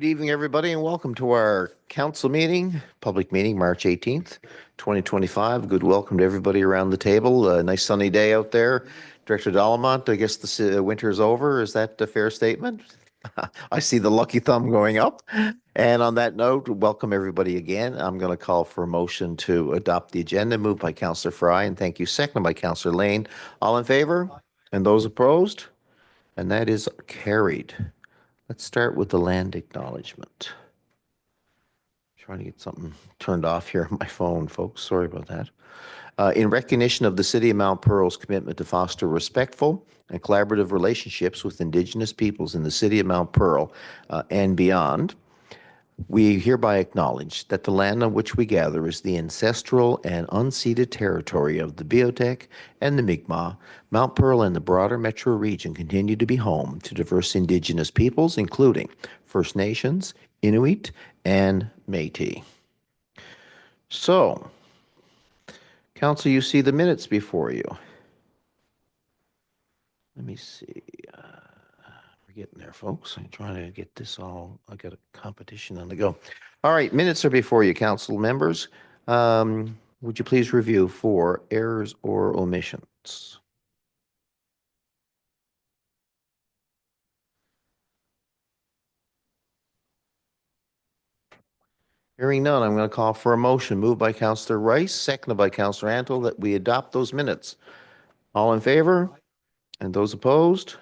Good evening, everybody, and welcome to our council meeting, public meeting, March 18th, 2025. Good welcome to everybody around the table. A nice sunny day out there. Director Dalamont, I guess the winter is over. Is that a fair statement? I see the lucky thumb going up. And on that note, welcome everybody again. I'm going to call for a motion to adopt the agenda, moved by Councillor Fry, and thank you, seconded by Councillor Lane. All in favor? And those opposed? And that is carried. Let's start with the land acknowledgement. Trying to get something turned off here on my phone, folks. Sorry about that. In recognition of the City of Mount Pearl's commitment to foster respectful and collaborative relationships with Indigenous peoples in the City of Mount Pearl and beyond, we hereby acknowledge that the land on which we gather is the ancestral and unceded territory of the Beothuk and the Mi'kmaq. Mount Pearl and the broader metro region continue to be home to diverse Indigenous peoples, including First Nations, Inuit, and Métis. So, Council, you see the minutes before you. Let me see. We're getting there, folks. I'm trying to get this all. I got a competition on the go. All right, minutes are before you, council members. Would you please review for errors or omissions? Hearing none, I'm going to call for a motion moved by Councillor Rice, seconded by Councillor Antle, that we adopt those minutes. All in favor? And those opposed?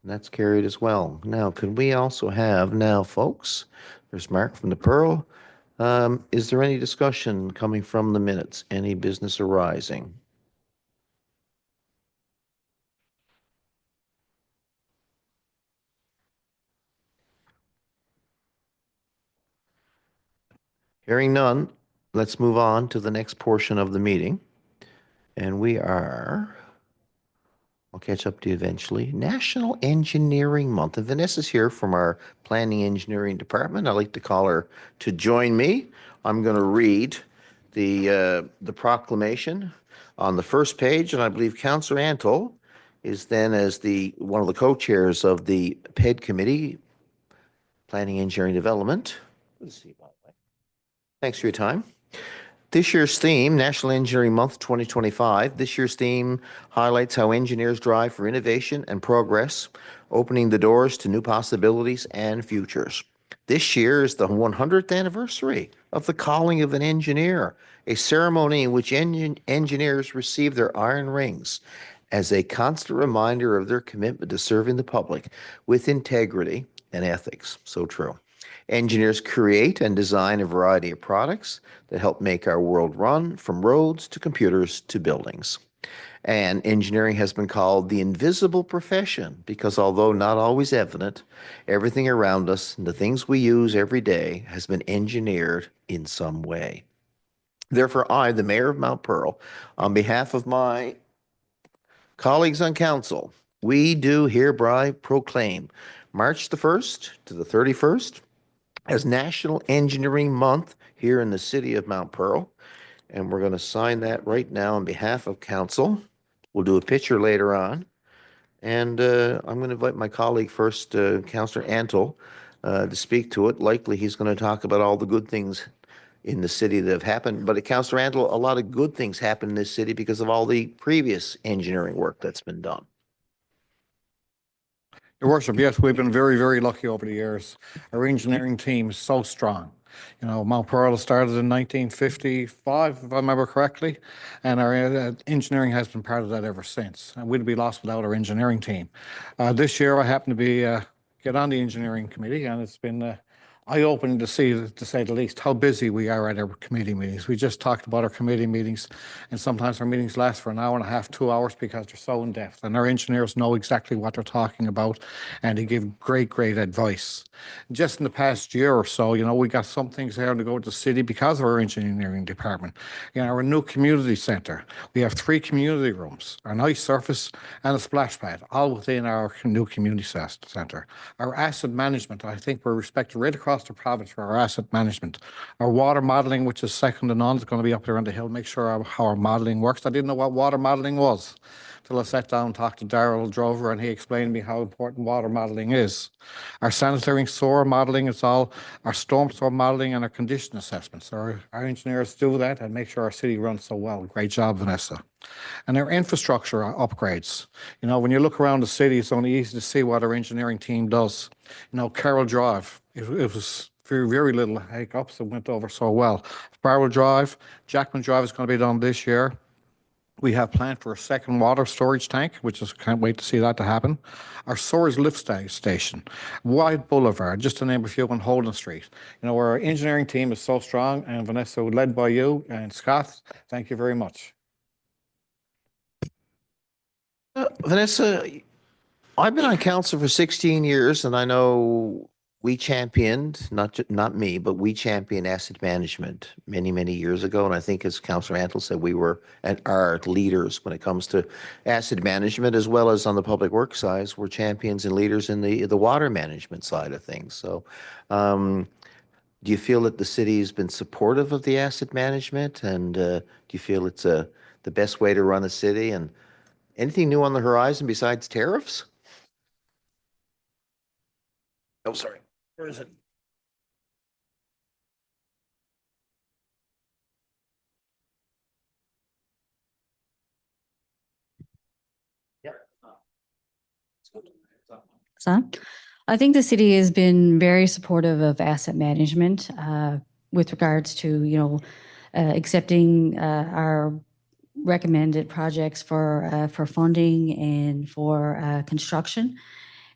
And that's carried as well. Now, could we also have now, folks, there's Mark from the Pearl. Is there any discussion coming from the minutes? Any business arising? Hearing none, let's move on to the next portion of the meeting. And we are, I'll catch up to you eventually, National Engineering Month. And Vanessa's here from our Planning Engineering Department. I'd like to call her to join me. I'm going to read the proclamation on the first page, and I believe Councillor Antle is then as one of the co-chairs of the PED Committee, Planning Engineering Development. Let's see. Thanks for your time. This year's theme, National Engineering Month 2025. This year's theme highlights how engineers drive for innovation and progress, opening the doors to new possibilities and futures. This year is the 100th anniversary of the calling of an engineer, a ceremony in which engineers receive their iron rings as a constant reminder of their commitment to serving the public with integrity and ethics. So true. Engineers create and design a variety of products that help make our world run, from roads to computers to buildings. And engineering has been called the invisible profession because although not always evident, everything around us and the things we use every day has been engineered in some way. Therefore, I, the Mayor of Mount Pearl, on behalf of my colleagues on council, we do hereby proclaim March the 1st to the 31st as National Engineering Month here in the city of Mount Pearl. And we're going to sign that right now on behalf of council. We'll do a picture later on. And I'm going to invite my colleague first, Councillor Antle, to speak to it. Likely he's going to talk about all the good things in the city that have happened. But Councillor Antle, a lot of good things happen in this city because of all the previous engineering work that's been done. Your Worship, yes, we've been very, very lucky over the years. Our engineering team is so strong. You know, Mount Pearl started in 1955, if I remember correctly, and our engineering has been part of that ever since. And we'd be lost without our engineering team. This year, I happen to be get on the engineering committee, and it's been eye-opening to see, to say the least, how busy we are at our committee meetings. We just talked about our committee meetings, and sometimes our meetings last for an hour and a half, 2 hours, because they're so in-depth, and our engineers know exactly what they're talking about, and they give great, great advice. Just in the past year or so, you know, we got some things here to go to the city because of our engineering department. You know, our new community centre, we have 3 community rooms, an ice surface and a splash pad, all within our new community centre. Our asset management, I think we're respected right across across the province for our asset management. Our water modelling, which is second to none, is going to be up there on the hill. Make sure how our modelling works. I didn't know what water modelling was till I sat down and talked to Daryl Drover, and he explained to me how important water modelling is. Our sanitary sewer modelling is all our storm sewer modelling and our condition assessments. Our engineers do that and make sure our city runs so well. Great job, Vanessa. And our infrastructure upgrades. You know, when you look around the city, it's only easy to see what our engineering team does. You know, Carroll Drive, it was very, very little hiccups. It went over so well. Barrel Drive, Jackman Drive is going to be done this year. We have planned for a second water storage tank, which is, can't wait to see that to happen. Our Soares lift station, Wide Boulevard, just to name a few, on Holden Street. You know, our engineering team is so strong, and Vanessa, led by you and Scott, thank you very much. Vanessa, I've been on council for 16 years, and I know we championed, not me, but we championed asset management many, many years ago. And I think, as Councillor Antle said, we were and are leaders when it comes to asset management, as well as on the public works side. We're champions and leaders in the water management side of things. So, do you feel that the city has been supportive of the asset management, and do you feel it's the best way to run a city? And anything new on the horizon besides tariffs? Oh, sorry. Where is it? So I think the city has been very supportive of asset management with regards to, accepting our recommended projects for funding and for construction.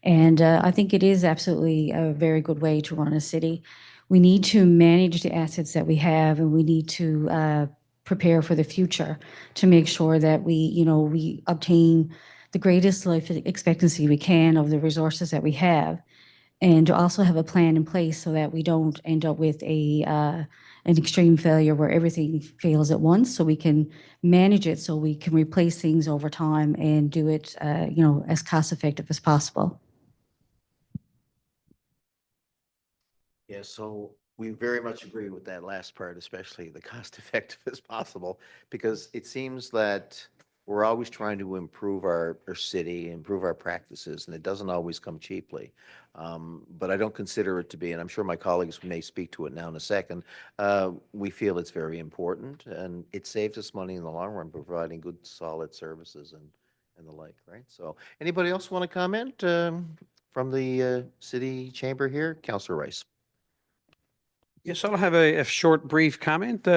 And I think it is absolutely a very good way to run a city. We need to manage the assets that we have, and we need to prepare for the future to make sure that we obtain the greatest life expectancy we can of the resources that we have, and to also have a plan in place so that we don't end up with an extreme failure where everything fails at once, so we can manage it, so we can replace things over time and do it as cost effective as possible. Yeah, so we very much agree with that last part, especially the cost effective as possible, because it seems that we're always trying to improve our city, improve our practices, and it doesn't always come cheaply. But I don't consider it to be, and I'm sure my colleagues may speak to it now in a second, we feel it's very important, and it saves us money in the long run, providing good, solid services and the like, right? So anybody else want to comment from the city chamber here? Councillor Rice. Yes, I'll have a short, brief comment.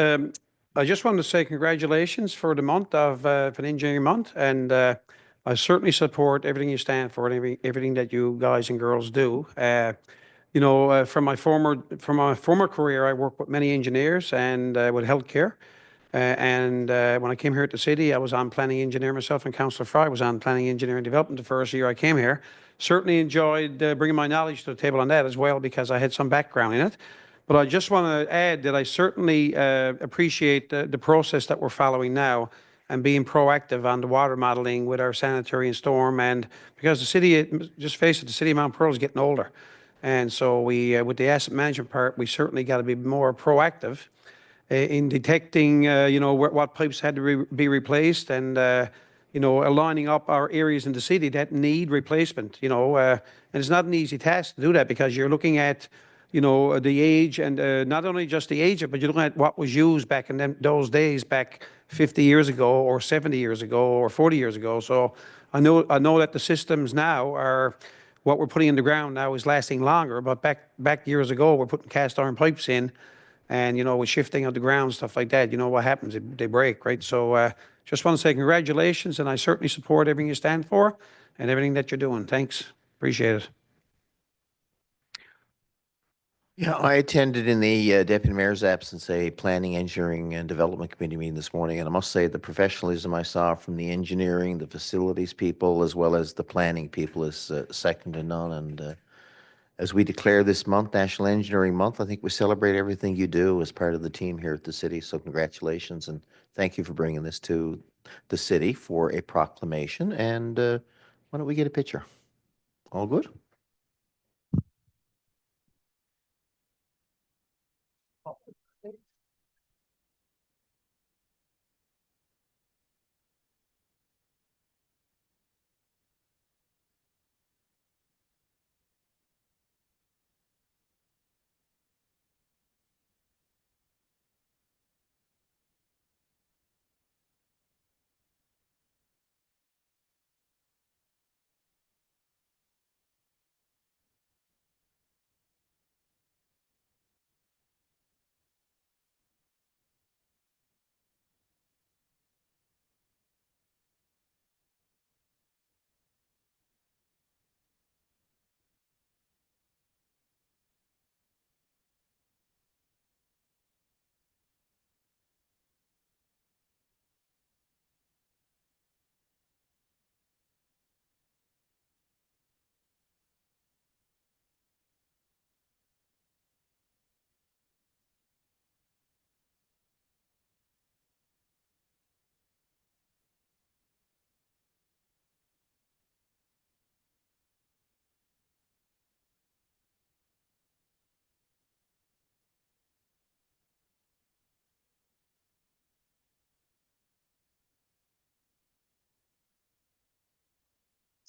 I just wanted to say congratulations for the month of for the Engineering Month, and I certainly support everything you stand for and everything that you guys and girls do. From my former career, I worked with many engineers and with healthcare. And when I came here to the city, I was on planning engineer myself, and Councillor Fry was on planning engineering development the first year I came here. Certainly enjoyed bringing my knowledge to the table on that as well, because I had some background in it. But I just want to add that I certainly appreciate the process that we're following now, and being proactive on the water modeling with our sanitary and storm. And because the city, just face it, the city of Mount Pearl is getting older. And so we, with the asset management part, we certainly got to be more proactive in detecting, what pipes had to be replaced, and, aligning up our areas in the city that need replacement, and it's not an easy task to do that, because you're looking at, the age, and not only just the age, but you're looking at what was used back in those days, back 50 years ago, or 70 years ago, or 40 years ago. So I know that the systems now are, what we're putting in the ground now is lasting longer, but back years ago, we're putting cast iron pipes in, and, with shifting of the ground, stuff like that, what happens? They break, right? So just want to say congratulations, and I certainly support everything you stand for and everything that you're doing. Thanks. Appreciate it. Yeah, I attended in the Deputy Mayor's absence a Planning, Engineering, and Development Committee meeting this morning, and I must say the professionalism I saw from the engineering, the facilities people, as well as the planning people is second to none. And as we declare this month National Engineering Month, I think we celebrate everything you do as part of the team here at the city. So congratulations, and thank you for bringing this to the city for a proclamation. And why don't we get a picture? All good?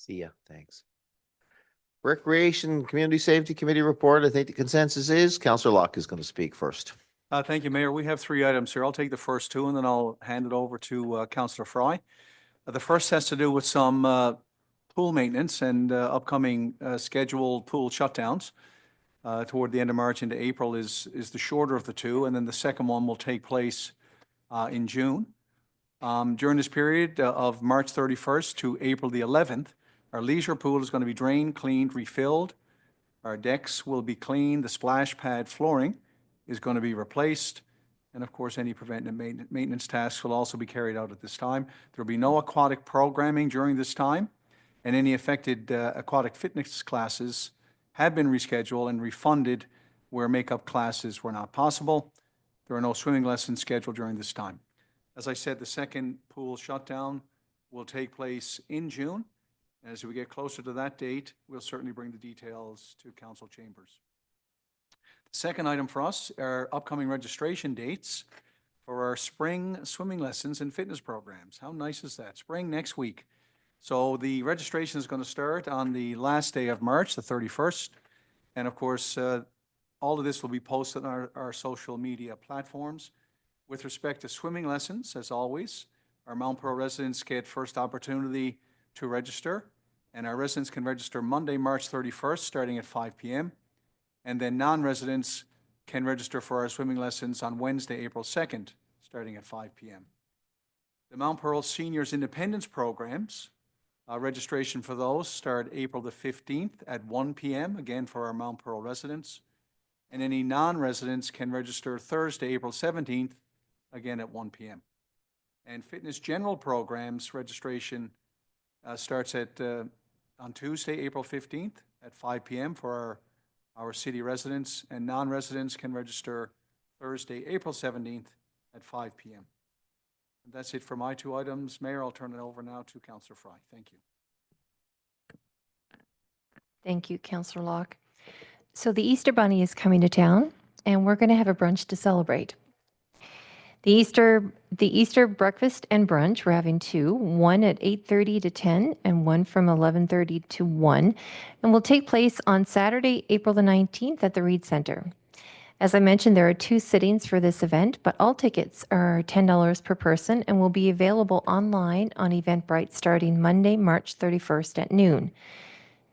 See ya. Thanks. Recreation Community Safety Committee report. I think the consensus is Councillor Locke is going to speak first. Thank you, Mayor. We have 3 items here. I'll take the first 2 and then I'll hand it over to Councillor Fry. The first has to do with some pool maintenance and upcoming scheduled pool shutdowns toward the end of March into April is the shorter of the 2. And then the second one will take place in June. During this period of March 31st to April the 11th, our leisure pool is going to be drained, cleaned, refilled. Our decks will be cleaned. The splash pad flooring is going to be replaced. And of course, any preventive maintenance tasks will also be carried out at this time. There will be no aquatic programming during this time, and any affected aquatic fitness classes have been rescheduled and refunded where makeup classes were not possible. There are no swimming lessons scheduled during this time. As I said, the second pool shutdown will take place in June. As we get closer to that date, we'll certainly bring the details to council chambers. The second item for us are upcoming registration dates for our spring swimming lessons and fitness programs. How nice is that? Spring next week. So the registration is going to start on the last day of March, the 31st. And of course, all of this will be posted on our social media platforms. With respect to swimming lessons, as always, our Mount Pearl residents get first opportunity to register. And our residents can register Monday, March 31st, starting at 5 p.m. And then non-residents can register for our swimming lessons on Wednesday, April 2nd, starting at 5 p.m. The Mount Pearl Seniors Independence Programs, registration for those start April the 15th at 1 p.m., again for our Mount Pearl residents. And any non-residents can register Thursday, April 17th, again at 1 p.m. And fitness general programs registration starts at on Tuesday, April 15th at 5 p.m. for our city residents, and non-residents can register Thursday, April 17th at 5 p.m. And that's it for my 2 items. Mayor, I'll turn it over now to Councillor Fry. Thank you. Thank you, Councillor Locke. So the Easter Bunny is coming to town, and we're going to have a brunch to celebrate. The Easter breakfast and brunch, we're having 2, one at 8:30 to 10 and one from 11:30 to 1, and will take place on Saturday, April the 19th at the Reed Center. As I mentioned, there are 2 sittings for this event, but all tickets are $10 per person and will be available online on Eventbrite starting Monday, March 31st at noon.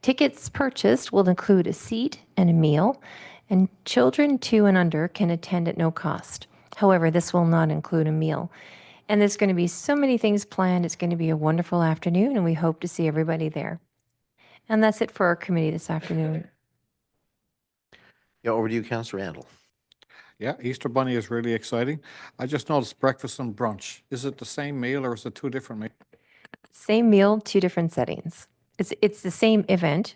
Tickets purchased will include a seat and a meal, and children 2 and under can attend at no cost. However, this will not include a meal. And there's going to be so many things planned. It's going to be a wonderful afternoon, and we hope to see everybody there. And that's it for our committee this afternoon. Yeah, over to you, Councillor Randall. Yeah, Easter Bunny is really exciting. I just noticed breakfast and brunch. Is it the same meal or is it 2 different meals? Same meal, 2 different settings. It's the same event,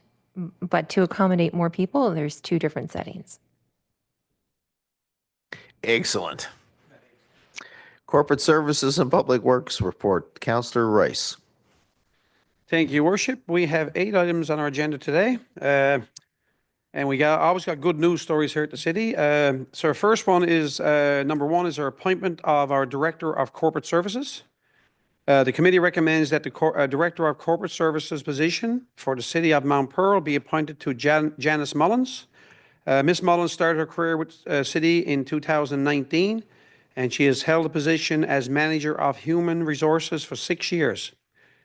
but to accommodate more people, there's 2 different settings. Excellent. Corporate Services and Public Works report. Councillor Rice. Thank you, Worship. We have 8 items on our agenda today. And we always got good news stories here at the city. So our first one is, number 1 is our appointment of our Director of Corporate Services. The committee recommends that the Director of Corporate Services position for the city of Mount Pearl be appointed to Janice Mullins. Ms. Mullins started her career with City in 2019, and she has held the position as Manager of Human Resources for 6 years.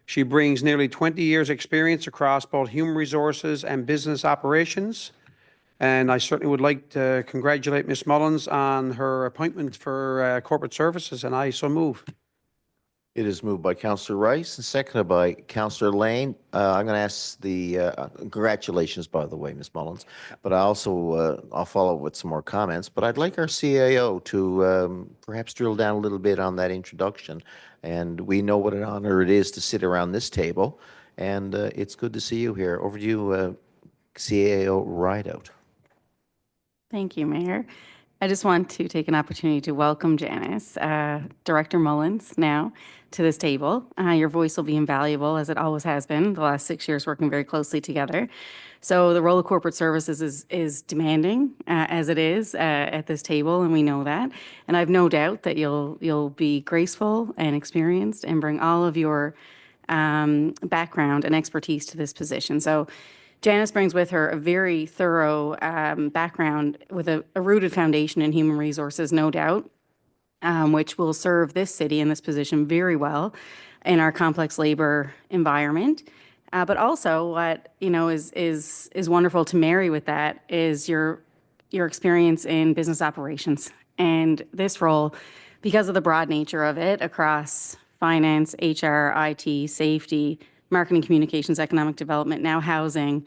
She brings nearly 20 years' experience across both human resources and business operations. And I certainly would like to congratulate Ms. Mullins on her appointment for Corporate Services, and I so move. It is moved by Councillor Rice and seconded by Councillor Lane. I'm going to ask the, congratulations, by the way, Ms. Mullins, but I also, I'll follow with some more comments, but I'd like our CAO to perhaps drill down a little bit on that introduction. And we know what an honor it is to sit around this table, and it's good to see you here. Over to you, CAO Rideout. Thank you, Mayor. I just want to take an opportunity to welcome Janice, Director Mullins, now to this table. Your voice will be invaluable, as it always has been the last 6 years working very closely together. So the role of corporate services is demanding, as it is at this table, and we know that. And I've no doubt that you'll be graceful and experienced and bring all of your background and expertise to this position. So Janice brings with her a very thorough background with a rooted foundation in human resources, no doubt, which will serve this city in this position very well in our complex labor environment. But also, what is wonderful to marry with that is your experience in business operations. And this role, because of the broad nature of it across finance, HR, IT, safety, marketing, communications, economic development, now housing,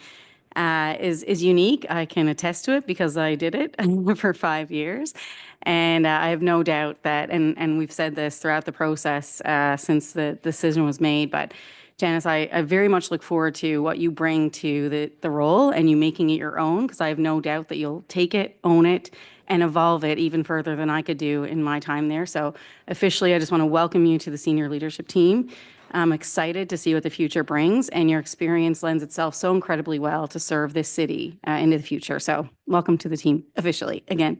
is unique. I can attest to it because I did it for 5 years. And I have no doubt that, and we've said this throughout the process since the decision was made, but Janice, I very much look forward to what you bring to the role and you making it your own, because I have no doubt that you'll take it, own it, and evolve it even further than I could do in my time there. So officially, I just want to welcome you to the senior leadership team. I'm excited to see what the future brings, and your experience lends itself so incredibly well to serve this city into the future. So welcome to the team officially again.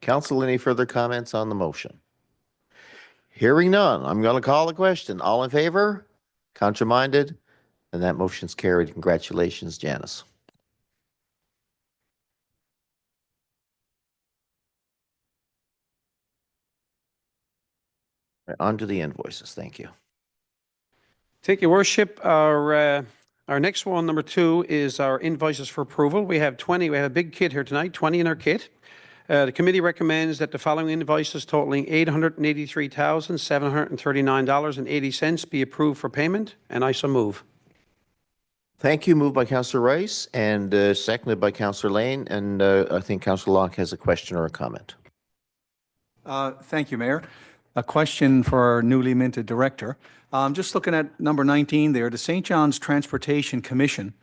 Council, any further comments on the motion? Hearing none, I'm going to call the question. All in favor? Contraminded? And that motion's carried. Congratulations, Janice. On to the invoices. Thank you. Thank you, Worship. Our next one, number 2, is our invoices for approval. We have 20. We have a big kit here tonight, 20 in our kit. The committee recommends that the following invoices totaling $883,739.80 be approved for payment, and I so move. Thank you. Moved by Councillor Rice and seconded by Councillor Lane. And I think Councillor Locke has a question or a comment. Thank you, Mayor. A question for our newly minted director. Just looking at number 19 there, the St. John's Transportation Commission,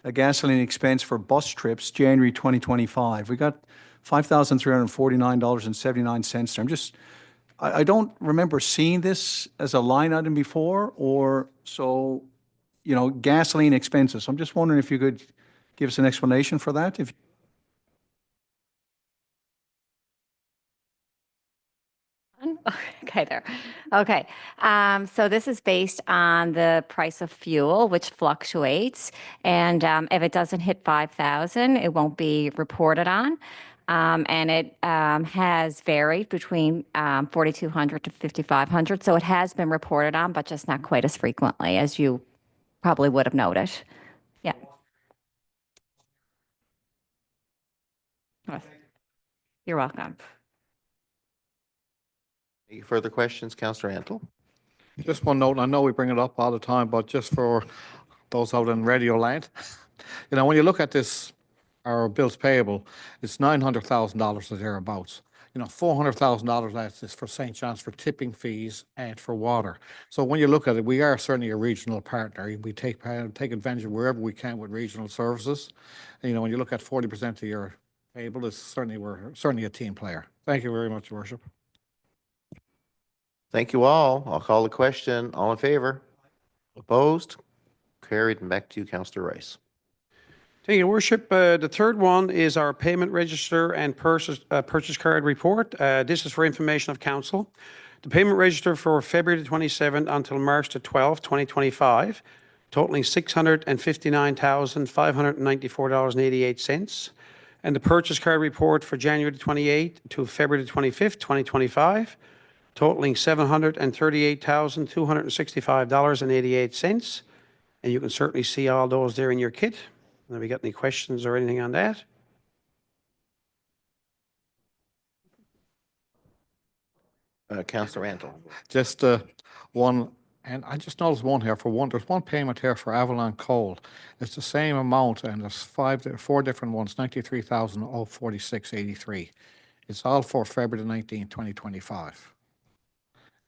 a gasoline expense for bus trips, January 2025. We got $5,349.79 there. I don't remember seeing this as a line item before, or so, gasoline expenses. So I'm just wondering if you could give us an explanation for that. Okay, there. Okay. So this is based on the price of fuel, which fluctuates. And if it doesn't hit 5,000, it won't be reported on. And it has varied between 4,200 to 5,500. So it has been reported on, but just not quite as frequently as you probably would have noticed. Yeah. You're welcome. Any further questions, Councillor Antle? Just one note, I know we bring it up all the time, but just for those out in radio land, when you look at this, our bills payable, it's $900,000 or thereabouts. $400,000 that is for St. John's for tipping fees and for water. So when you look at it, we are certainly a regional partner. We take advantage of wherever we can with regional services. And, when you look at 40% of your payable, we're certainly a team player. Thank you very much, Your Worship. Thank you all. I'll call the question. All in favor? Opposed? Carried. And back to you, Councillor Rice. Thank you, Worship. The third one is our payment register and purchase card report. This is for information of council. The payment register for February the 27th until March the 12th, 2025, totaling $659,594.88. And the purchase card report for January the 28th to February the 25th, 2025, totaling $738,265.88. And you can certainly see all those there in your kit. Have we got any questions or anything on that? Councillor Antle. Just one, and I just noticed one here for one. There's one payment here for Avalon Coal. It's the same amount, and there's four different ones, $93,046.83. It's all for February 19, 2025.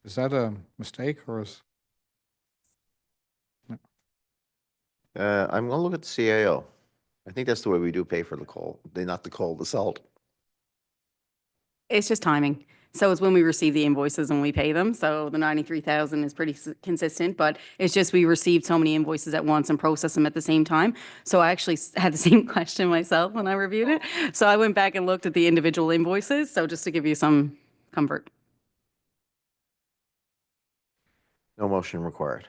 Is that a mistake or is? I'm going to look at the CAO. I think that's the way we do pay for the coal. Not the coal, the salt. It's just timing. So it's when we receive the invoices and we pay them. So the 93,000 is pretty consistent, but it's just we received so many invoices at once and processed them at the same time. So I actually had the same question myself when I reviewed it. So I went back and looked at the individual invoices. So just to give you some comfort. No motion required.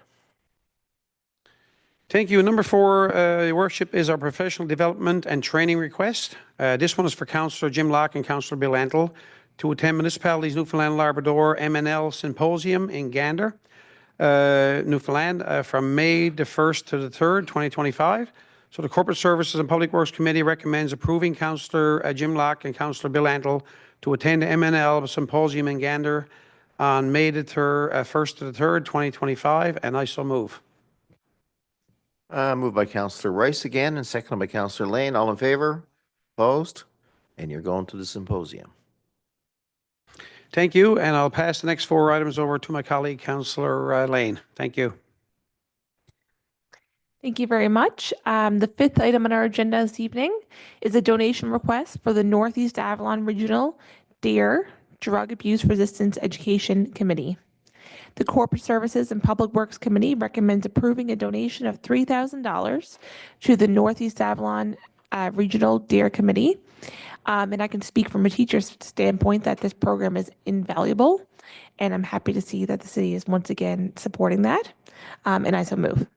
Thank you. Number 4, Your Worship, is our professional development and training request. This one is for Councillor Jim Locke and Councillor Bill Antle to attend Municipalities Newfoundland Labrador MNL Symposium in Gander, Newfoundland, from May the 1st to the 3rd, 2025. So the Corporate Services and Public Works Committee recommends approving Councillor Jim Locke and Councillor Bill Antle to attend the MNL Symposium in Gander on May the 1st to the 3rd, 2025, and I so move. Moved by Councillor Rice again and seconded by Councillor Lane. All in favor? Opposed? And you're going to the symposium. Thank you, and I'll pass the next 4 items over to my colleague, Councillor Lane. Thank you. Thank you very much. The 5th item on our agenda this evening is a donation request for the Northeast Avalon Regional DARE Drug Abuse Resistance Education Committee. The Corporate Services and Public Works Committee recommends approving a donation of $3,000 to the Northeast Avalon Regional DARE Committee. And I can speak from a teacher's standpoint that this program is invaluable, and I'm happy to see that the city is once again supporting that. And I so move.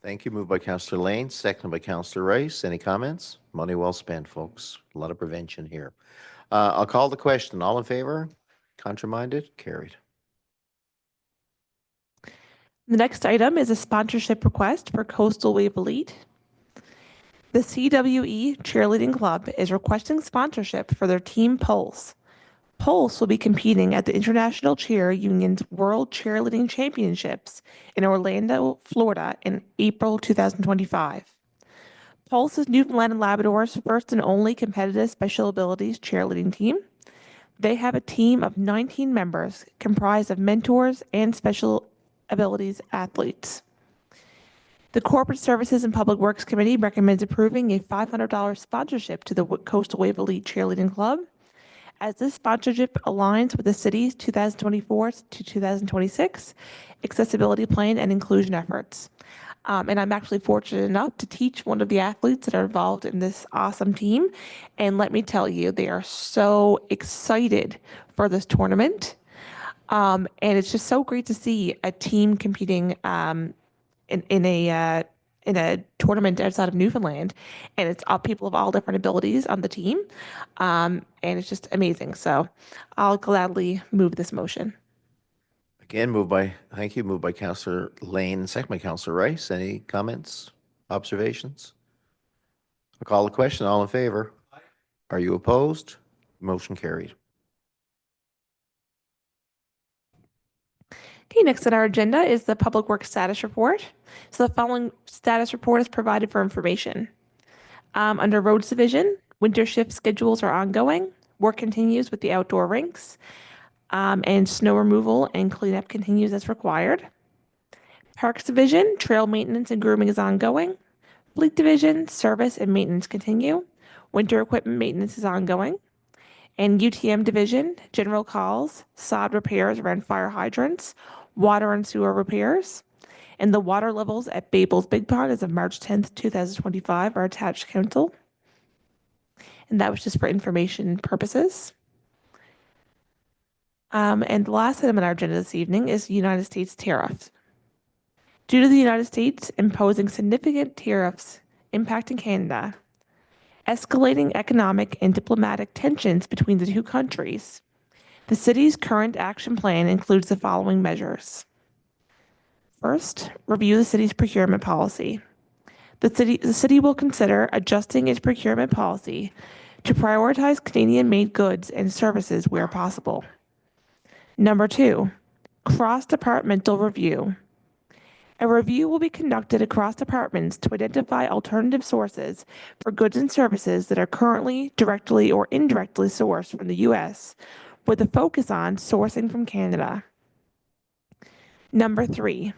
Thank you. Moved by Councillor Lane, seconded by Councillor Rice. Any comments? Money well spent, folks. A lot of prevention here. I'll call the question. All in favor? Contraminded? Carried. The next item is a sponsorship request for Coastal Wave Elite. The CWE Cheerleading Club is requesting sponsorship for their team Pulse. Pulse will be competing at the International Cheer Union's World Cheerleading Championships in Orlando, Florida in April 2025. Pulse is Newfoundland and Labrador's first and only competitive special abilities cheerleading team. They have a team of 19 members comprised of mentors and special abilities athletes. The Corporate Services and Public Works Committee recommends approving a $500 sponsorship to the Coastal Wave Elite Cheerleading Club, as this sponsorship aligns with the city's 2024 to 2026 accessibility plan and inclusion efforts. And I'm actually fortunate enough to teach one of the athletes that are involved in this awesome team. And let me tell you, they are so excited for this tournament. And it's just so great to see a team competing in a tournament outside of Newfoundland, and it's all people of all different abilities on the team, and it's just amazing. So I'll gladly move this motion. Again, thank you. Moved by Councillor Lane, second by Councillor Rice. Any comments, observations? I'll call the question. All in favor? Are you opposed? Motion carried. Okay, next on our agenda is the Public Works Status Report. So the following status report is provided for information. Under Roads Division, winter shift schedules are ongoing. Work continues with the outdoor rinks, and snow removal and cleanup continues as required. Parks Division, trail maintenance and grooming is ongoing. Fleet Division, service and maintenance continue. Winter equipment maintenance is ongoing. And UTM Division, general calls, sod repairs around fire hydrants, water and sewer repairs. And the water levels at Babel's Big Pond as of March 10th, 2025 are attached council. And that was just for information purposes. And the last item on our agenda this evening is United States tariffs. Due to the United States imposing significant tariffs impacting Canada, escalating economic and diplomatic tensions between the two countries, the city's current action plan includes the following measures. First, review the city's procurement policy. The city will consider adjusting its procurement policy to prioritize Canadian-made goods and services where possible. Number 2, cross-departmental review. A review will be conducted across departments to identify alternative sources for goods and services that are currently directly or indirectly sourced from the U.S., with a focus on sourcing from Canada. Number 3,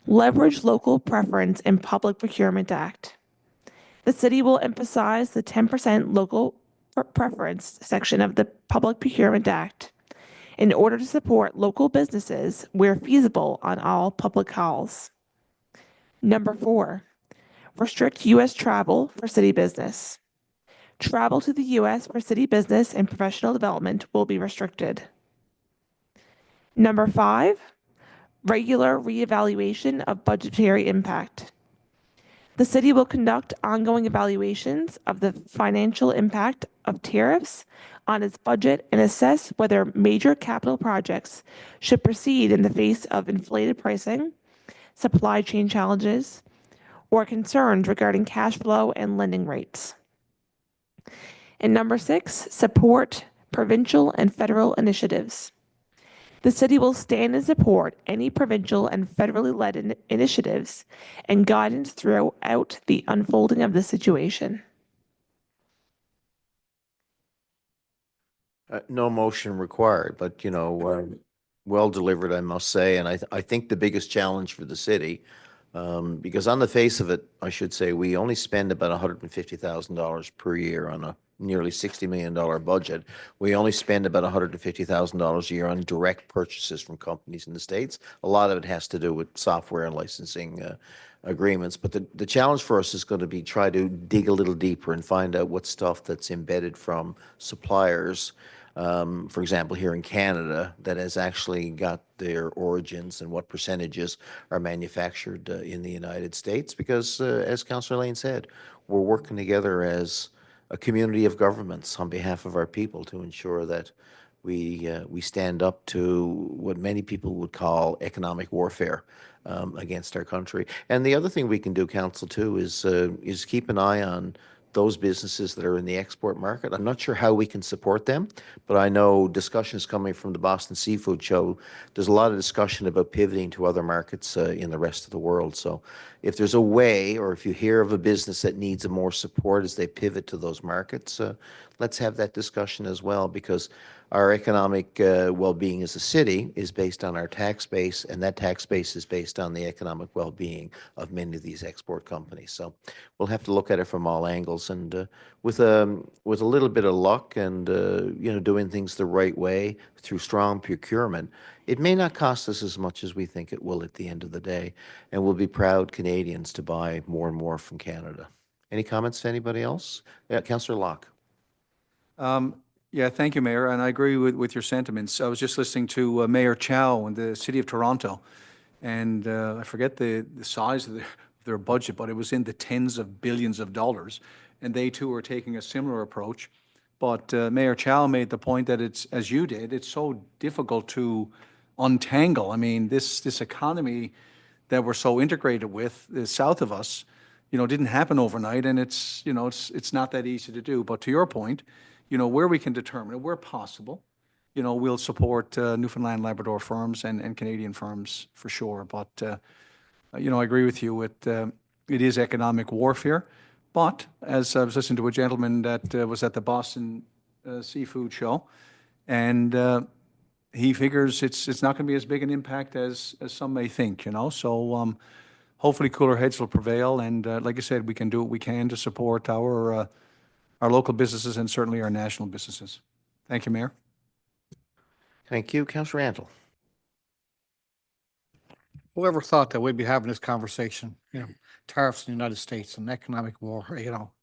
leverage local preference in Public Procurement Act. The city will emphasize the 10% local preference section of the Public Procurement Act in order to support local businesses where feasible on all public calls. Number 4, restrict U.S. travel for city business. Travel to the U.S. for city business and professional development will be restricted. Number 5, regular reevaluation of budgetary impact. The city will conduct ongoing evaluations of the financial impact of tariffs on its budget and assess whether major capital projects should proceed in the face of inflated pricing, supply chain challenges, or concerns regarding cash flow and lending rates. And number 6, support provincial and federal initiatives. The city will stand and support any provincial and federally led initiatives and guidance throughout the unfolding of the situation. No motion required, but, well delivered, I must say. And I think the biggest challenge for the city, because on the face of it, I should say, we only spend about $150,000 per year on a nearly $60 million budget. We only spend about $150,000 a year on direct purchases from companies in the States. A lot of it has to do with software and licensing agreements. But the challenge for us is going to be try to dig a little deeper and find out what stuff that's embedded from suppliers, for example, here in Canada, that has actually got their origins and what percentages are manufactured in the United States. Because, as Councillor Lane said, we're working together as a community of governments on behalf of our people to ensure that we stand up to what many people would call economic warfare against our country. And the other thing we can do, Council, too, is keep an eye on those businesses that are in the export market. I'm not sure how we can support them, but I know discussions coming from the Boston Seafood Show, there's a lot of discussion about pivoting to other markets in the rest of the world. So if there's a way, or if you hear of a business that needs more support as they pivot to those markets, let's have that discussion as well, because our economic well-being as a city is based on our tax base, and that tax base is based on the economic well-being of many of these export companies. So we'll have to look at it from all angles, and with a little bit of luck and doing things the right way through strong procurement, it may not cost us as much as we think it will at the end of the day, and we'll be proud Canadians to buy more and more from Canada. Any comments to anybody else? Yeah, Councillor Locke. Yeah, thank you, Mayor, and I agree with your sentiments. I was just listening to Mayor Chow in the City of Toronto, and I forget the size of their budget, but it was in the tens of billions of dollars, and they too are taking a similar approach. But Mayor Chow made the point that it's, as you did, it's so difficult to untangle. I mean, this economy that we're so integrated with, south of us, didn't happen overnight, and it's not that easy to do. But to your point, where we can determine it, where possible, we'll support Newfoundland, Labrador firms and Canadian firms for sure. But, I agree with you. It is economic warfare. But as I was listening to a gentleman that was at the Boston Seafood Show, and he figures it's not going to be as big an impact as some may think, So hopefully cooler heads will prevail. And like I said, we can do what we can to support our local businesses and certainly our national businesses. Thank you, Mayor. Thank you. Councillor Randall. Whoever thought that we'd be having this conversation, tariffs in the United States and economic war,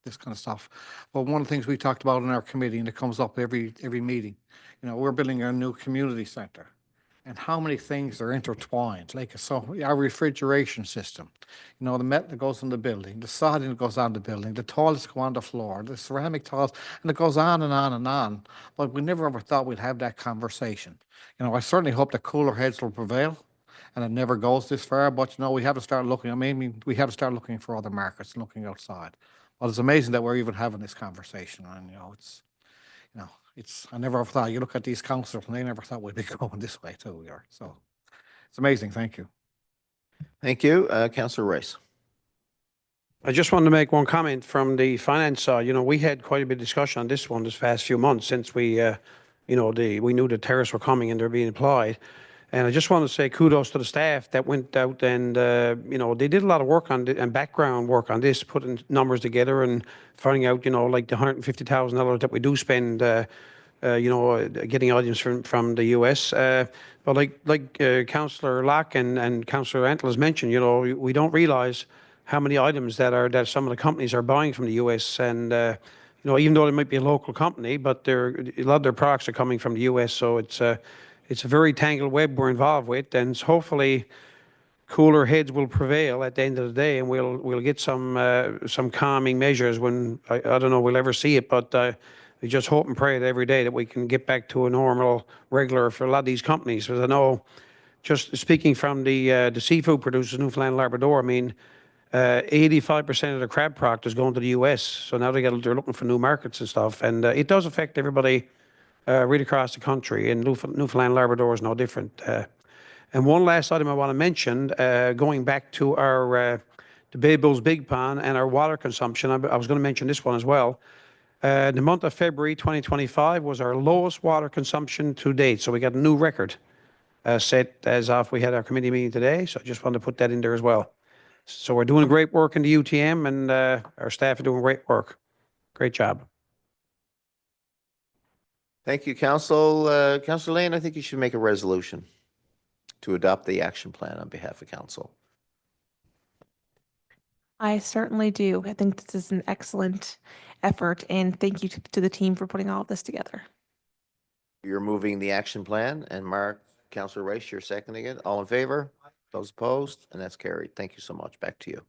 this kind of stuff. But one of the things we talked about in our committee, and it comes up every meeting, we're building a new community center. And how many things are intertwined, our refrigeration system, the metal that goes in the building, the sodding that goes on the building, the toilets go on the floor, the ceramic tiles, and it goes on and on and on. But we never ever thought we'd have that conversation. I certainly hope that cooler heads will prevail, and it never goes this far. But we have to start looking. We have to start looking for other markets, looking outside. Well, it's amazing that we're even having this conversation, and I never ever thought. You look at these councillors, and they never thought we'd be going this way too. So it's amazing. Thank you. Thank you. Councillor Rice. I just wanted to make one comment from the finance side. We had quite a bit of discussion on this one this past few months since we knew the tariffs were coming and they're being applied. And I just want to say kudos to the staff that went out and, they did a lot of work on and background work on this, putting numbers together and finding out, like the $150,000 that we do spend, getting audience from the US. But like Councillor Locke and Councillor Antle has mentioned, we don't realize how many items that some of the companies are buying from the US. And, even though it might be a local company, but a lot of their products are coming from the US. So it's it's a very tangled web we're involved with, and hopefully cooler heads will prevail at the end of the day, and we'll get some calming measures when I don't know we'll ever see it, but we just hope and pray that every day that we can get back to a normal, regular for a lot of these companies. Because I know, just speaking from the seafood producers, Newfoundland, Labrador, I mean, 85% of the crab product is going to the US. So now they're looking for new markets and stuff, and it does affect everybody right across the country. And Newfoundland, Labrador is no different. And one last item I want to mention, going back to our the Bay Bulls Big Pond and our water consumption, I was going to mention this one as well. The month of February 2025 was our lowest water consumption to date. So we got a new record set as of we had our committee meeting today. So I just wanted to put that in there as well. So we're doing great work in the UTM, and our staff are doing great work. Great job. Thank you, Council. Councillor Lane, I think you should make a resolution to adopt the action plan on behalf of Council. I certainly do. I think this is an excellent effort, and thank you to the team for putting all of this together. You're moving the action plan, and Mark, Councillor Rice, you're seconding it. All in favor? Those opposed? And that's carried. Thank you so much. Back to you.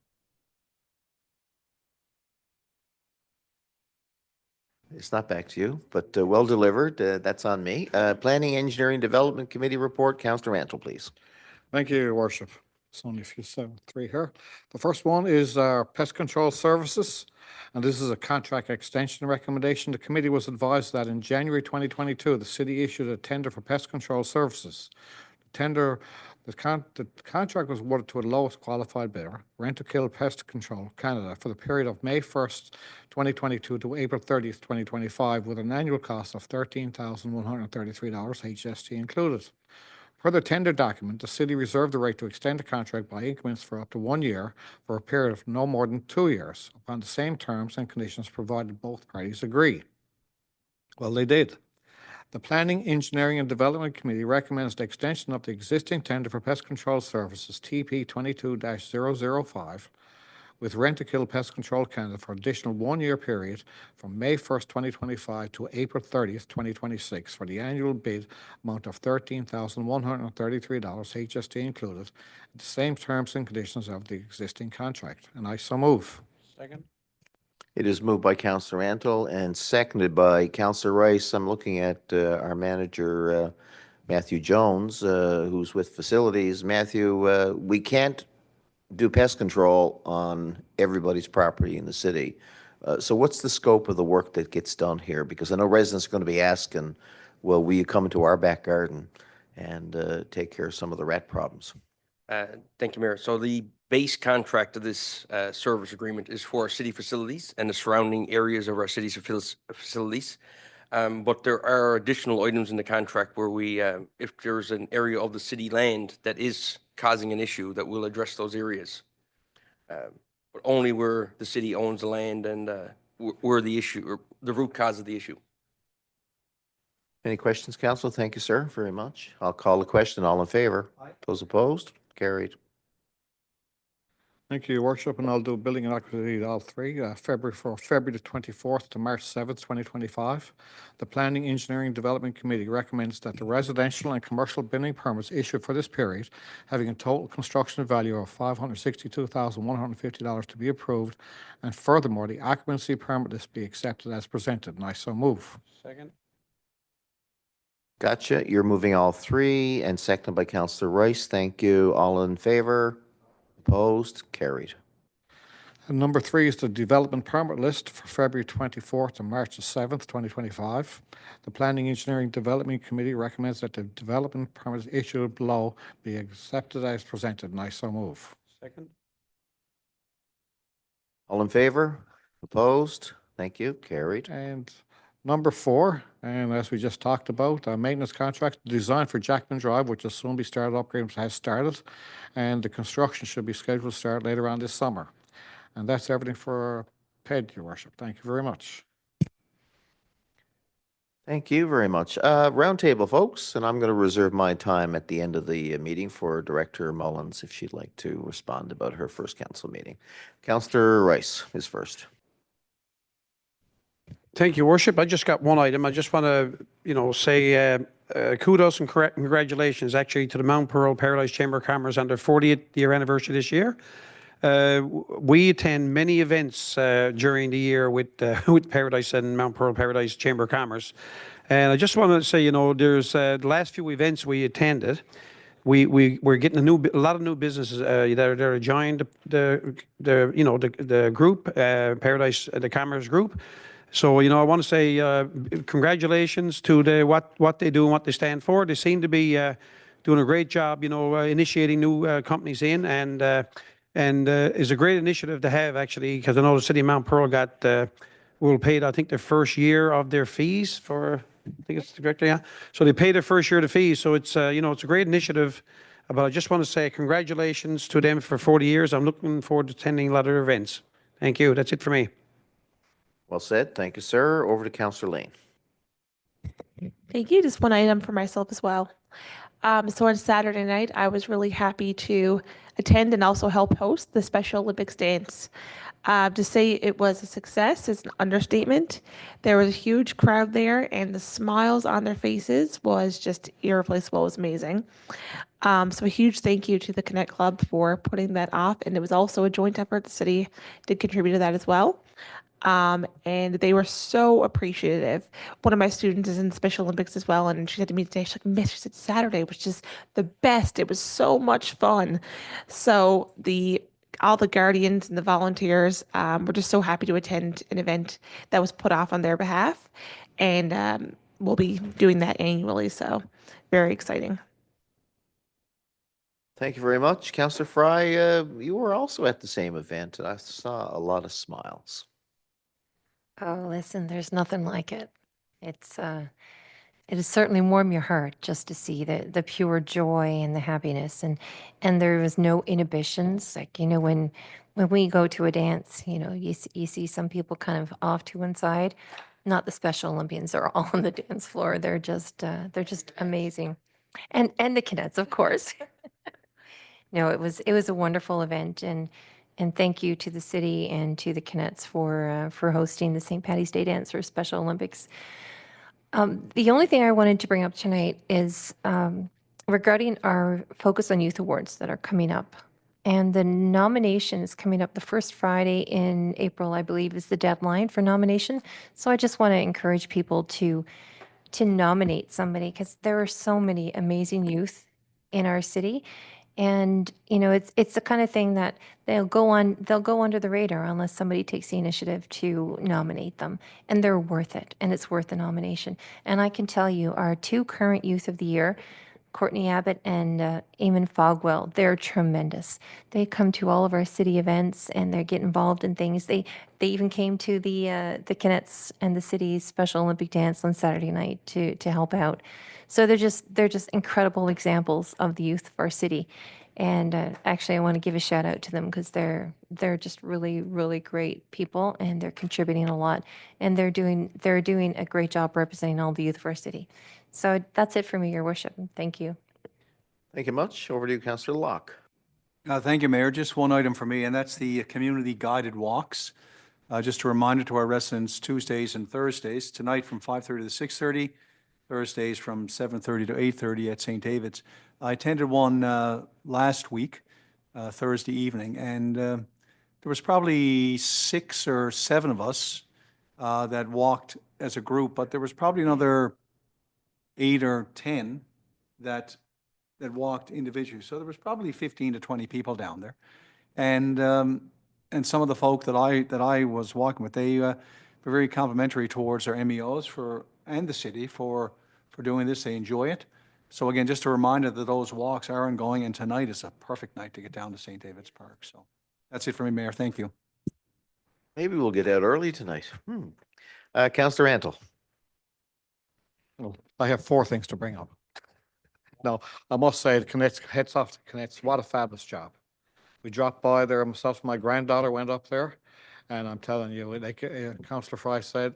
It's not back to you, but well delivered. That's on me. Planning, Engineering, Development Committee report. Councillor Mantle, please. Thank you, Your Worship. It's only a few, three here. The first one is our pest control services, and this is a contract extension recommendation. The committee was advised that in January 2022, the city issued a tender for pest control services. The contract was awarded to a lowest qualified bidder, Rentokil Pest Control Canada, for the period of May 1st, 2022 to April 30th, 2025, with an annual cost of $13,133, HST included. Per the tender document, the city reserved the right to extend the contract by increments for up to 1 year for a period of no more than 2 years, upon the same terms and conditions provided both parties agree. Well, they did. The Planning, Engineering and Development Committee recommends the extension of the existing tender for pest control services TP 22-005 with Rentokil Pest Control Canada for additional 1-year period from May 1st, 2025 to April 30th, 2026 for the annual bid amount of $13,133, HST included, at the same terms and conditions of the existing contract. And I so move. Second. It is moved by Councillor Antle and seconded by Councillor Rice. I'm looking at our manager, Matthew Jones, who's with facilities. Matthew, we can't do pest control on everybody's property in the city. So what's the scope of the work that gets done here? Because I know residents are going to be asking, well, will you come into our back garden and take care of some of the rat problems? Thank you, Mayor. So the base contract of this service agreement is for our city facilities and the surrounding areas of our city's facilities. But there are additional items in the contract where we, if there's an area of the city land that is causing an issue, that we'll address those areas. But only where the city owns the land and where the issue or the root cause of the issue. Any questions, Council? Thank you, sir, very much. I'll call the question. All in favor? Aye. Those opposed? Carried. Thank you, Your Worship, and I'll do building and occupancy all three. February the 24th to March 7th, 2025. The Planning, Engineering, Development Committee recommends that the residential and commercial building permits issued for this period, having a total construction value of $562,150 to be approved, and furthermore, the occupancy permit list be accepted as presented, and I so move. Second. Gotcha. You're moving all three, and seconded by Councillor Rice. Thank you. All in favor? Opposed? Carried. And number 3 is the development permit list for February 24th to March 7th, 2025. The Planning, Engineering, Development Committee recommends that the development permits issued below be accepted as presented, and I so move. Second. All in favor? Opposed? Thank you. Carried. And number 4, and as we just talked about, maintenance contract design for Jackman Drive, which will soon be started, upgrades has started, and the construction should be scheduled to start later on this summer. And that's everything for PED, Your Worship. Thank you very much. Thank you very much. Roundtable, folks, and I'm going to reserve my time at the end of the meeting for Director Mullins if she'd like to respond about her first council meeting. Councillor Rice is first. Thank you, Worship. I just got one item. I just want to, say kudos and congratulations actually to the Mount Pearl Paradise Chamber of Commerce on their 40th year anniversary this year. We attend many events during the year with with Paradise and Mount Pearl Paradise Chamber of Commerce. And I just want to say, you know, there's the last few events we attended, we're getting a lot of new businesses that are joined the group, Paradise, the Commerce Group. So, you know, I want to say congratulations to what they do and what they stand for. They seem to be doing a great job, you know, initiating new companies in, and it's a great initiative to have, actually, because I know the city of Mount Pearl will pay, I think, their first year of their fees for, I think it's correct, yeah. So they pay their first year of the fees. So it's, you know, it's a great initiative. But I just want to say congratulations to them for 40 years. I'm looking forward to attending a lot of their events. Thank you. That's it for me. Well said. Thank you, sir. Over to Councillor Lane. Thank you. Just one item for myself as well. So on Saturday night, I was really happy to attend and also help host the Special Olympics dance. To say it was a success is an understatement. There was a huge crowd there, and the smiles on their faces was just irreplaceable. It was amazing. So a huge thank you to the Connect Club for putting that off, and it was also a joint effort. The city did contribute to that as well. And they were so appreciative. One of my students is in the Special Olympics as well, and she said to me today, she's like, Miss, she said Saturday was just the best. It was so much fun. So all the guardians and the volunteers were just so happy to attend an event that was put off on their behalf, and we'll be doing that annually. So very exciting. Thank you very much. Councillor Fry, you were also at the same event, and I saw a lot of smiles. Oh, listen, there's nothing like it. It's it has certainly warmed your heart just to see the pure joy and the happiness, and there was no inhibitions. Like, you know, when we go to a dance, you know, you see some people kind of off to one side. Not the Special Olympians are all on the dance floor. They're just amazing, and the cadets, of course. No, it was a wonderful event, and thank you to the city and to the Canucks for hosting the St. Paddy's Day Dance for Special Olympics. The only thing I wanted to bring up tonight is regarding our Focus on Youth Awards that are coming up. And the nomination is coming up the first Friday in April, I believe, is the deadline for nomination. So I just want to encourage people to nominate somebody, because there are so many amazing youth in our city. And, you know, it's the kind of thing that they'll go under the radar unless somebody takes the initiative to nominate them. And they're worth it, and it's worth the nomination. And I can tell you, our two current Youth of the Year, Courtney Abbott and Eamon Fogwell, they're tremendous. They come to all of our city events, and they get involved in things. They even came to the Canucks and the city's Special Olympic dance on Saturday night to help out. So they're just incredible examples of the youth of our city. And actually, I want to give a shout out to them, because they're just really, really great people, and they're contributing a lot, and they're doing a great job representing all the youth of our city. So that's it for me, Your Worship. Thank you. Thank you much. Over to you, Councillor Locke. Thank you, Mayor. Just one item for me, and that's the community guided walks. Just a reminder to our residents, Tuesdays and Thursdays, tonight from 5:30 to 6:30, Thursdays from 7:30 to 8:30 at St. David's. I attended one last week, Thursday evening, and there was probably 6 or 7 of us that walked as a group, but there was probably another 8 or 10 that walked individually. So there was probably 15 to 20 people down there, and some of the folk that I was walking with, they were very complimentary towards our MEOs and the city for doing this. They enjoy it. So again, just a reminder that those walks are ongoing, and tonight is a perfect night to get down to St. David's Park. So that's it for me, Mayor. Thank you. Maybe we'll get out early tonight. Councillor Antle. Well, I have 4 things to bring up. Now, I must say, the Connects, heads off to Connects, what a fabulous job. We dropped by there, myself and my granddaughter went up there, and I'm telling you, like Councillor Fry said,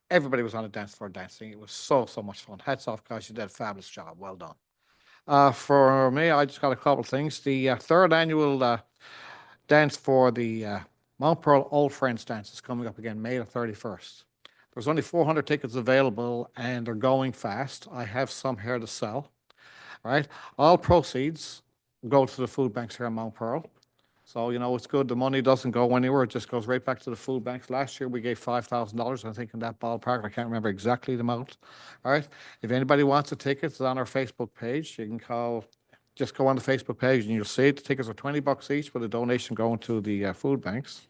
everybody was on the dance floor dancing. It was so much fun. Hats off, guys. You did a fabulous job. Well done. For me, I just got a couple of things. The 3rd annual dance for the Mount Pearl Old Friends dance is coming up again, May the 31st. There's only 400 tickets available and they're going fast. I have some here to sell. Right? All proceeds go to the food banks here in Mount Pearl. So, you know, it's good. The money doesn't go anywhere. It just goes right back to the food banks. Last year, we gave $5,000, I think, in that ballpark. I can't remember exactly the amount. All right? If anybody wants a ticket, it's on our Facebook page. You can call, just go on the Facebook page and you'll see it. The tickets are $20 each with a donation going to the food banks.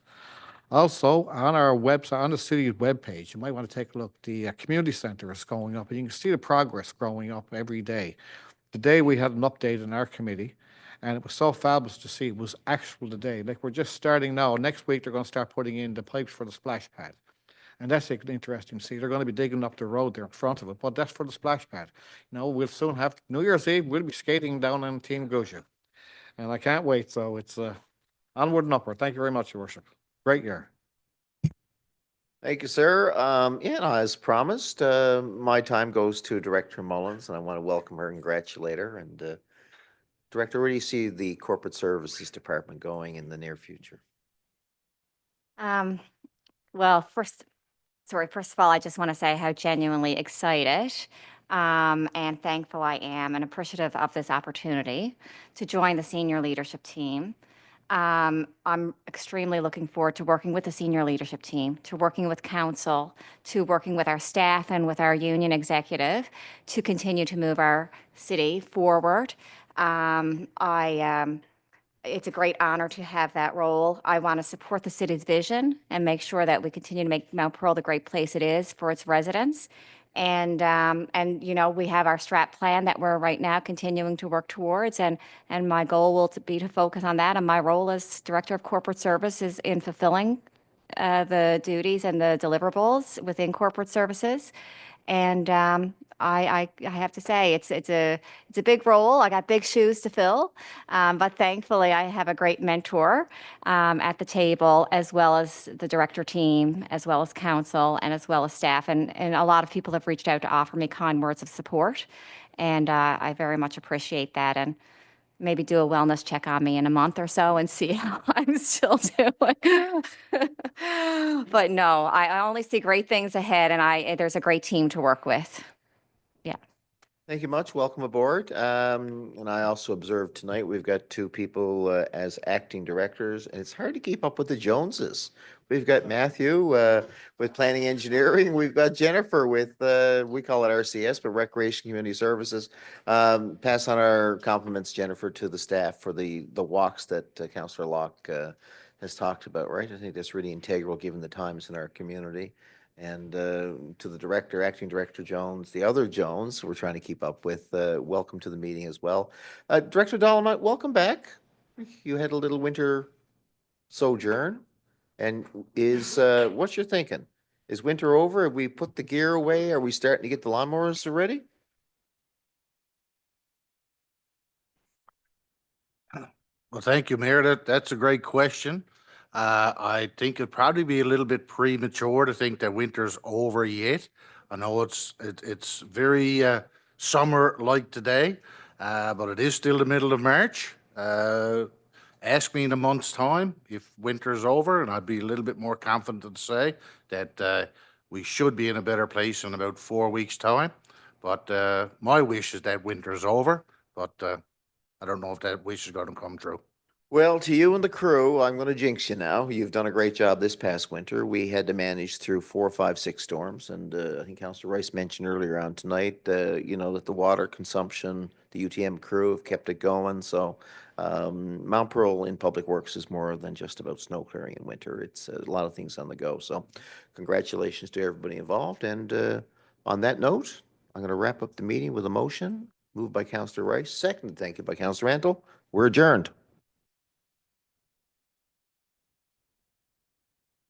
Also, on our website, on the city's webpage, you might want to take a look. The community center is going up, and you can see the progress growing up every day. Today, we had an update in our committee, and it was so fabulous to see. It was actual today. Like, we're just starting now. Next week, they're going to start putting in the pipes for the splash pad. And that's interesting to see. They're going to be digging up the road there in front of it, but that's for the splash pad. You know, we'll soon have New Year's Eve. We'll be skating down on Team Gusha. And I can't wait. So it's onward and upward. Thank you very much, Your Worship. Great year. Thank you, sir. Yeah, no, as promised, my time goes to Director Mullins, and I want to welcome her and congratulate her. And Director, where do you see the Corporate Services Department going in the near future? Well, first of all, I just want to say how genuinely excited and thankful I am and appreciative of this opportunity to join the senior leadership team. I'm extremely looking forward to working with the senior leadership team, to working with council, to working with our staff and with our union executive to continue to move our city forward. It's a great honor to have that role. I want to support the city's vision and make sure that we continue to make Mount Pearl the great place it is for its residents. And you know, we have our strat plan that we're right now continuing to work towards, and my goal will be to focus on that. And my role as Director of Corporate Services in fulfilling the duties and the deliverables within corporate services. And I have to say it's a big role. I got big shoes to fill, but thankfully I have a great mentor at the table, as well as the director team, as well as council, and as well as staff. And a lot of people have reached out to offer me kind words of support, and I very much appreciate that. And maybe do a wellness check on me in a month or so and see how I'm still doing. But no, I only see great things ahead, and there's a great team to work with. Yeah. Thank you much. Welcome aboard. And I also observed tonight we've got two people as acting directors, and it's hard to keep up with the Joneses. We've got Matthew with Planning Engineering. We've got Jennifer with, we call it RCS, but Recreation Community Services. Pass on our compliments, Jennifer, to the staff for the walks that Councillor Locke has talked about, right? I think that's really integral given the times in our community. And to the director, acting director Jones, the other Jones we're trying to keep up with, welcome to the meeting as well. Director Dolomite, welcome back. You had a little winter sojourn. And what's your thinking? Is winter over? Have we put the gear away? Are we starting to get the lawnmowers ready? Well, thank you, Mayor. That's a great question. I think it'd probably be a little bit premature to think that winter's over yet. I know it's very summer-like today, but it is still the middle of March. Ask me in a month's time if winter's over, and I'd be a little bit more confident to say that we should be in a better place in about 4 weeks' time. But my wish is that winter's over, but I don't know if that wish is going to come true. Well, to you and the crew, I'm going to jinx you now. You've done a great job this past winter. We had to manage through 4, 5, 6 storms. And I think Councillor Rice mentioned earlier on tonight, you know, that the water consumption, the UTM crew have kept it going. So Mount Pearl in Public Works is more than just about snow clearing in winter. It's a lot of things on the go. So congratulations to everybody involved. And on that note, I'm going to wrap up the meeting with a motion moved by Councillor Rice, seconded, thank you, by Councillor Rantle. We're adjourned.